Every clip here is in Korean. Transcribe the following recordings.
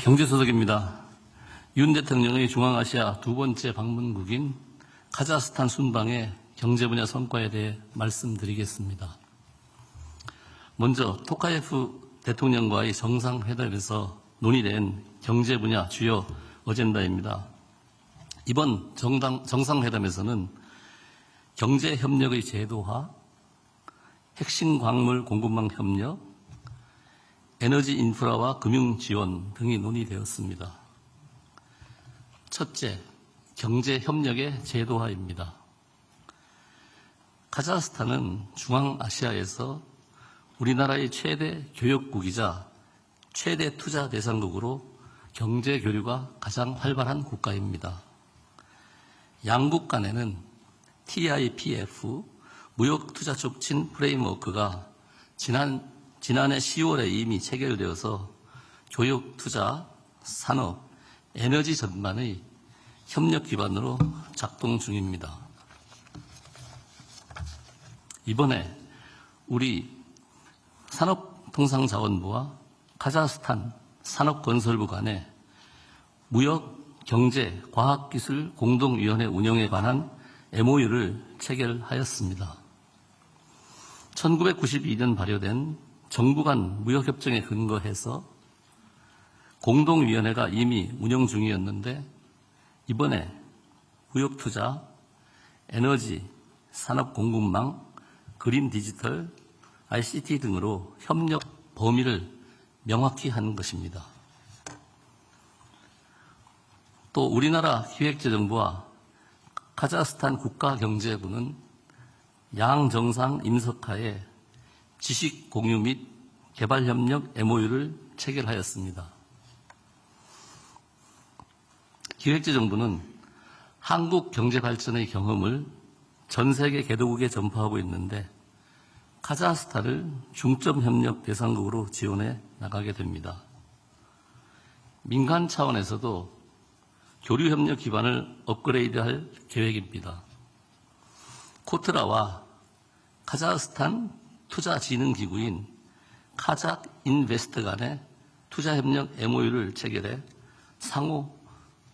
경제소득입니다. 윤 대통령의 중앙아시아 두 번째 방문국인 카자흐스탄 순방의 경제 분야 성과에 대해 말씀드리겠습니다. 먼저 토카예프 대통령과의 정상회담에서 논의된 경제 분야 주요 어젠다입니다. 이번 정상회담에서는 경제협력의 제도화, 핵심 광물 공급망 협력, 에너지 인프라와 금융 지원 등이 논의되었습니다. 첫째, 경제협력의 제도화입니다. 카자흐스탄은 중앙아시아에서 우리나라의 최대 교역국이자 최대 투자 대상국으로 경제 교류가 가장 활발한 국가입니다. 양국 간에는 TIPF 무역투자 촉진 프레임워크가 지난해 10월에 이미 체결되어서 교육, 투자, 산업, 에너지 전반의 협력 기반으로 작동 중입니다. 이번에 우리 산업통상자원부와 카자흐스탄 산업건설부 간에 무역, 경제, 과학기술 공동위원회 운영에 관한 MOU를 체결하였습니다. 1992년 발효된 정부 간 무역협정에 근거해서 공동위원회가 이미 운영 중이었는데 이번에 무역투자, 에너지, 산업공급망, 그린 디지털, ICT 등으로 협력 범위를 명확히 한 것입니다. 또 우리나라 기획재정부와 카자흐스탄 국가경제부는 양정상 임석하에 지식 공유 및 개발협력 MOU를 체결하였습니다. 기획재정부는 한국 경제발전의 경험을 전 세계 개도국에 전파하고 있는데 카자흐스탄을 중점협력 대상국으로 지원해 나가게 됩니다. 민간 차원에서도 교류협력 기반을 업그레이드할 계획입니다. 코트라와 카자흐스탄 투자진흥기구인 카자크인베스트 간의 투자협력 MOU를 체결해 상호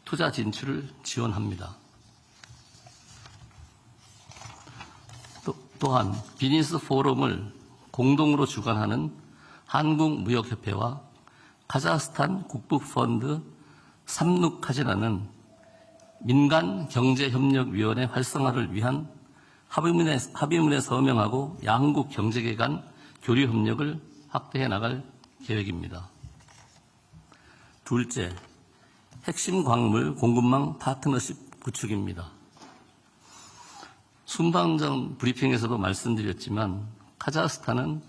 투자 진출을 지원합니다. 또한 비즈니스 포럼을 공동으로 주관하는 한국무역협회와 카자흐스탄 국부펀드 삼룩카지라는 민간경제협력위원회 활성화를 위한 합의문에 서명하고 양국 경제계 간 교류협력을 확대해 나갈 계획입니다. 둘째, 핵심 광물 공급망 파트너십 구축입니다. 순방 전 브리핑에서도 말씀드렸지만 카자흐스탄은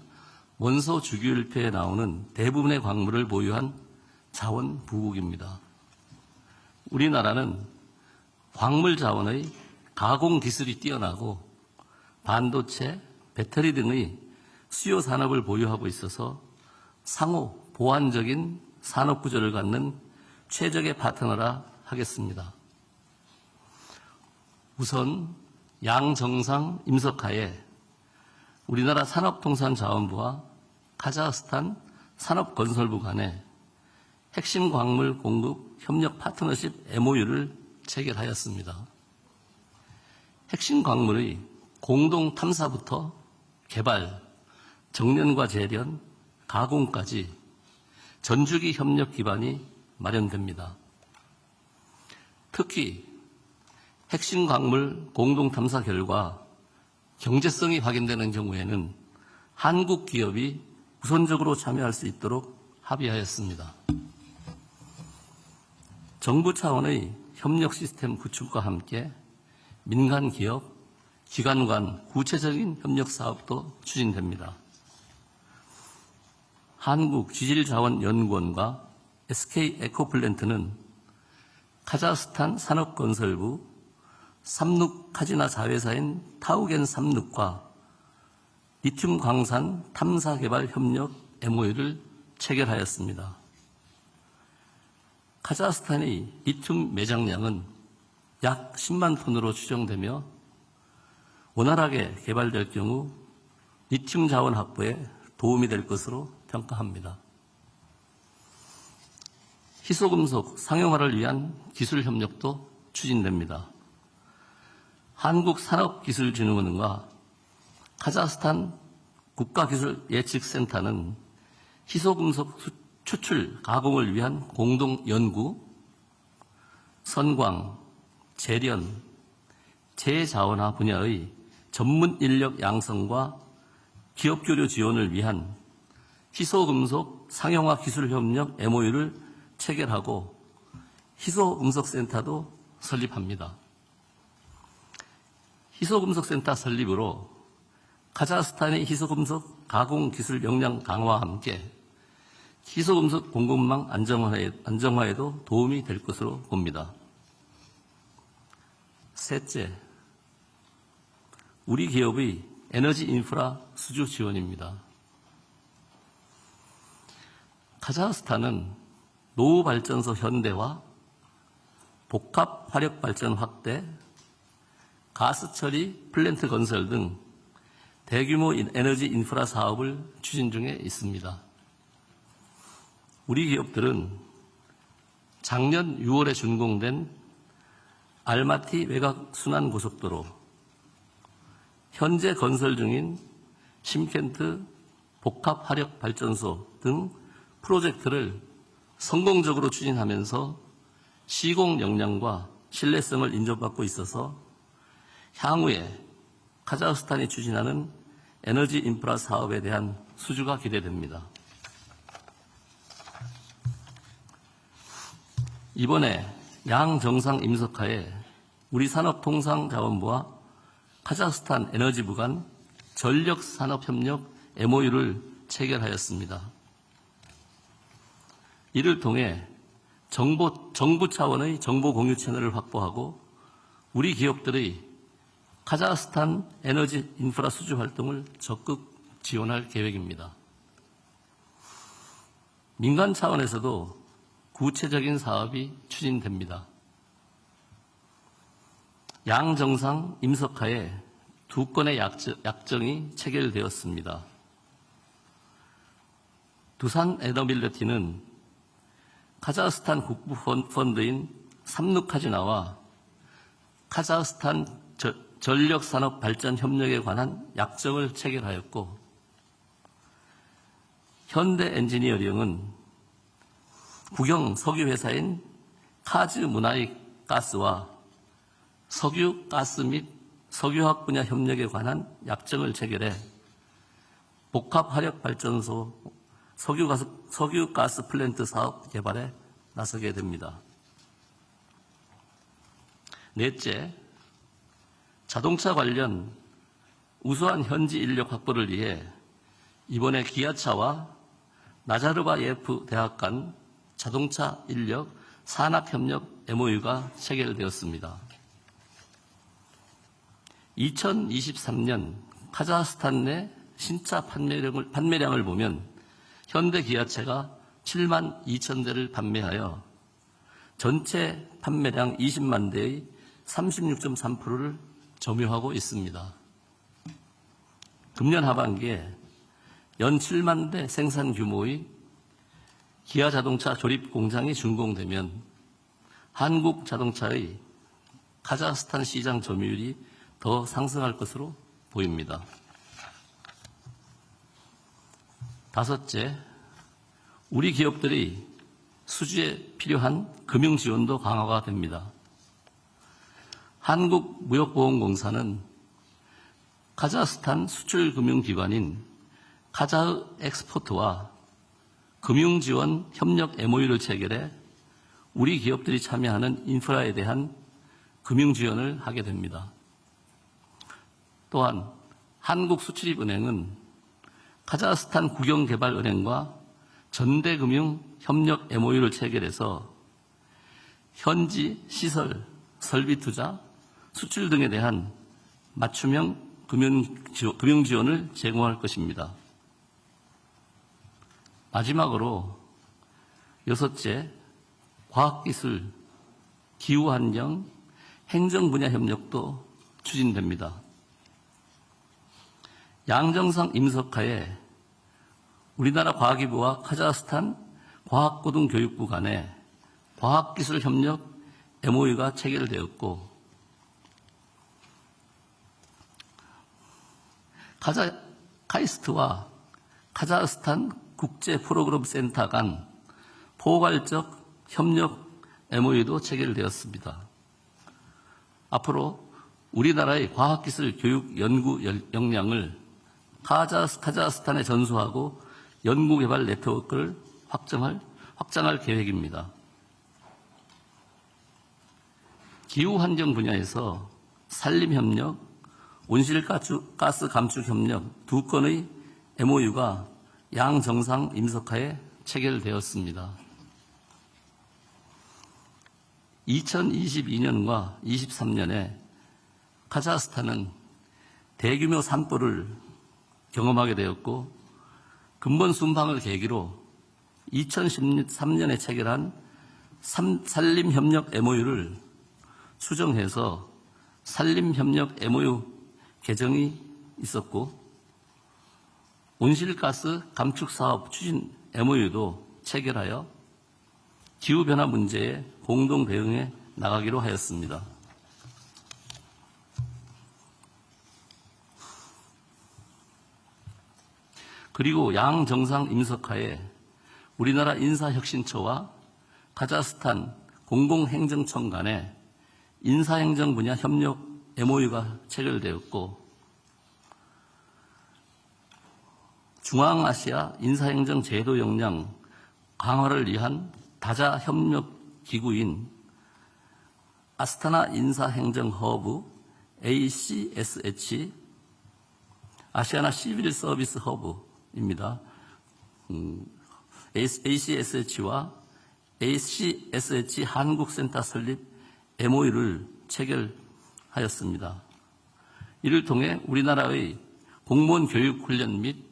원소 주기율표에 나오는 대부분의 광물을 보유한 자원 부국입니다. 우리나라는 광물 자원의 가공 기술이 뛰어나고 반도체, 배터리 등의 수요 산업을 보유하고 있어서 상호 보완적인 산업 구조를 갖는 최적의 파트너라 하겠습니다. 우선 양정상 임석하에 우리나라 산업통상자원부와 카자흐스탄 산업건설부 간에 핵심 광물 공급 협력 파트너십 MOU를 체결하였습니다. 핵심 광물의 공동 탐사부터 개발, 정련과 재련, 가공까지 전주기 협력 기반이 마련됩니다. 특히 핵심 광물 공동 탐사 결과 경제성이 확인되는 경우에는 한국 기업이 우선적으로 참여할 수 있도록 합의하였습니다. 정부 차원의 협력 시스템 구축과 함께 민간 기업, 기관 간 구체적인 협력 사업도 추진됩니다. 한국지질자원연구원과 SK에코플랜트는 카자흐스탄 산업건설부, 삼룩카지나 자회사인 타우겐 삼룩과 리튬 광산 탐사 개발 협력 MOU를 체결하였습니다. 카자흐스탄의 리튬 매장량은 약 10만 톤으로 추정되며 원활하게 개발될 경우 리튬 자원 확보에 도움이 될 것으로 평가합니다. 희소금속 상용화를 위한 기술 협력도 추진됩니다. 한국산업기술진흥원과 카자흐스탄 국가기술예측센터는 희소금속 추출 가공을 위한 공동 연구, 선광, 재련, 재자원화 분야의 전문 인력 양성과 기업 교류 지원을 위한 희소금속 상용화 기술 협력 MOU를 체결하고 희소금속센터도 설립합니다. 희소금속센터 설립으로 카자흐스탄의 희소금속 가공 기술 역량 강화와 함께 희소금속 공급망 안정화에도 도움이 될 것으로 봅니다. 셋째, 우리 기업의 에너지 인프라 수주 지원입니다. 카자흐스탄은 노후발전소 현대화, 복합 화력발전 확대, 가스 처리 플랜트 건설 등 대규모 에너지 인프라 사업을 추진 중에 있습니다. 우리 기업들은 작년 6월에 준공된 알마티 외곽 순환고속도로, 현재 건설 중인 심켄트 복합 화력 발전소 등 프로젝트를 성공적으로 추진하면서 시공 역량과 신뢰성을 인정받고 있어서 향후에 카자흐스탄이 추진하는 에너지 인프라 사업에 대한 수주가 기대됩니다. 이번에 양 정상 임석하에 우리 산업통상자원부와 카자흐스탄 에너지부 간 전력산업협력 MOU를 체결하였습니다. 이를 통해 정부 차원의 정보 공유 채널을 확보하고 우리 기업들의 카자흐스탄 에너지 인프라 수주 활동을 적극 지원할 계획입니다. 민간 차원에서도 구체적인 사업이 추진됩니다. 양 정상 임석하에 2건의 약정이 체결되었습니다. 두산 에너빌리티는 카자흐스탄 국부 펀드인 삼루카지나와 카자흐스탄 전력산업 발전 협력에 관한 약정을 체결하였고, 현대 엔지니어링은 국영 석유회사인 카즈 문화익 가스와 석유 가스 및 석유화학 분야 협력에 관한 약정을 체결해 복합 화력 발전소 석유 가스 플랜트 사업 개발에 나서게 됩니다. 넷째, 자동차 관련 우수한 현지 인력 확보를 위해 이번에 기아차와 나자르바 예프 대학 간 자동차 인력 산학협력 MOU가 체결되었습니다. 2023년 카자흐스탄 내 신차 판매량을 보면 현대 기아차가 7만 2천 대를 판매하여 전체 판매량 20만 대의 36.3%를 점유하고 있습니다. 금년 하반기에 연 7만 대 생산 규모의 기아 자동차 조립 공장이 준공되면 한국 자동차의 카자흐스탄 시장 점유율이 더 상승할 것으로 보입니다. 다섯째, 우리 기업들이 수주에 필요한 금융 지원도 강화가 됩니다. 한국무역보험공사는 카자흐스탄 수출금융기관인 카자흐 엑스포트와 금융지원 협력 MOU를 체결해 우리 기업들이 참여하는 인프라에 대한 금융지원을 하게 됩니다. 또한 한국수출입은행은 카자흐스탄 국영개발은행과 전대금융 협력 MOU를 체결해서 현지 시설, 설비 투자, 수출 등에 대한 맞춤형 금융 지원을 제공할 것입니다. 마지막으로 여섯째, 과학기술, 기후환경, 행정 분야 협력도 추진됩니다. 양정상 임석하에 우리나라 과기부와 카자흐스탄 과학고등교육부 간에 과학기술협력 MOU가 체결되었고 카이스트와 카자흐스탄 국제프로그램센터 간 포괄적 협력 MOU도 체결되었습니다. 앞으로 우리나라의 과학기술 교육 연구 역량을 카자흐스탄에 전수하고 연구개발 네트워크를 확장할 계획입니다. 기후환경 분야에서 산림협력, 온실가스 감축협력 2건의 MOU가 양정상 임석하에 체결되었습니다. 2022년과 23년에 카자흐스탄은 대규모 산불을 경험하게 되었고 근본 순방을 계기로 2013년에 체결한 산림협력 MOU를 수정해서 산림협력 MOU 개정이 있었고 온실가스 감축사업 추진 MOU도 체결하여 기후변화 문제에 공동 대응해 나가기로 하였습니다. 그리고 양정상 임석하에 우리나라 인사혁신처와 카자흐스탄 공공행정청 간의 인사행정 분야 협력 MOU가 체결되었고 중앙아시아 인사행정 제도 역량 강화를 위한 다자 협력 기구인 아스타나 인사행정 허브 ACSH 아시아나 시빌 서비스 허브입니다. ACSH와 ACSH 한국센터 설립 MOU를 체결하였습니다. 이를 통해 우리나라의 공무원 교육 훈련 및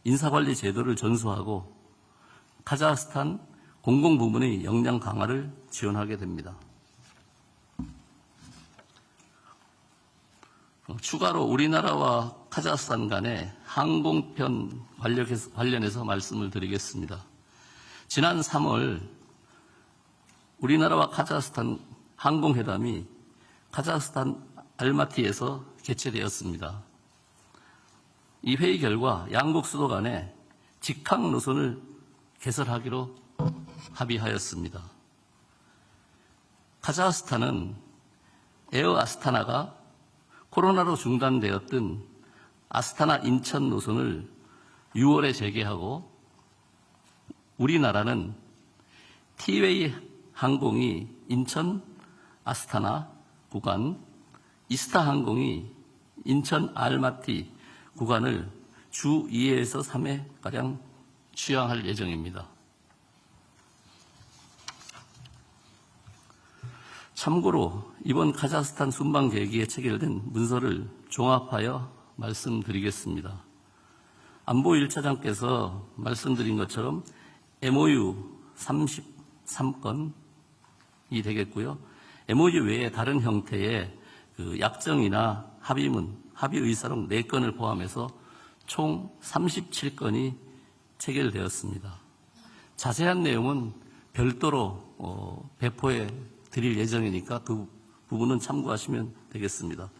인사관리 제도를 전수하고 카자흐스탄 공공부문의 역량 강화를 지원하게 됩니다. 추가로 우리나라와 카자흐스탄 간의 항공편 관련해서 말씀을 드리겠습니다. 지난 3월 우리나라와 카자흐스탄 항공회담이 카자흐스탄 알마티에서 개최되었습니다. 이 회의 결과 양국 수도 간에 직항 노선을 개설하기로 합의하였습니다. 카자흐스탄은 에어 아스타나가 코로나로 중단되었던 아스타나 인천 노선을 6월에 재개하고 우리나라는 티웨이 항공이 인천 아스타나 구간, 이스타 항공이 인천 알마티 구간을 주 2회에서 3회가량 취항할 예정입니다. 참고로 이번 카자흐스탄 순방 계기에 체결된 문서를 종합하여 말씀드리겠습니다. 안보 1차장께서 말씀드린 것처럼 MOU 33건이 되겠고요. MOU 외에 다른 형태의 약정이나 합의문, 합의의사록 4건을 포함해서 총 37건이 체결되었습니다. 자세한 내용은 별도로 배포해 드릴 예정이니까 그 부분은 참고하시면 되겠습니다.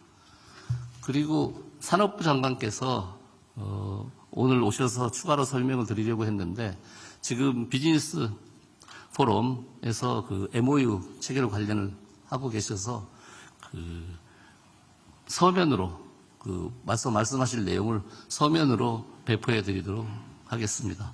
그리고 산업부 장관께서 오늘 오셔서 추가로 설명을 드리려고 했는데 지금 비즈니스 포럼에서 그 MOU 체결 관련을 하고 계셔서 서면으로 말씀하실 내용을 서면으로 배포해 드리도록 하겠습니다.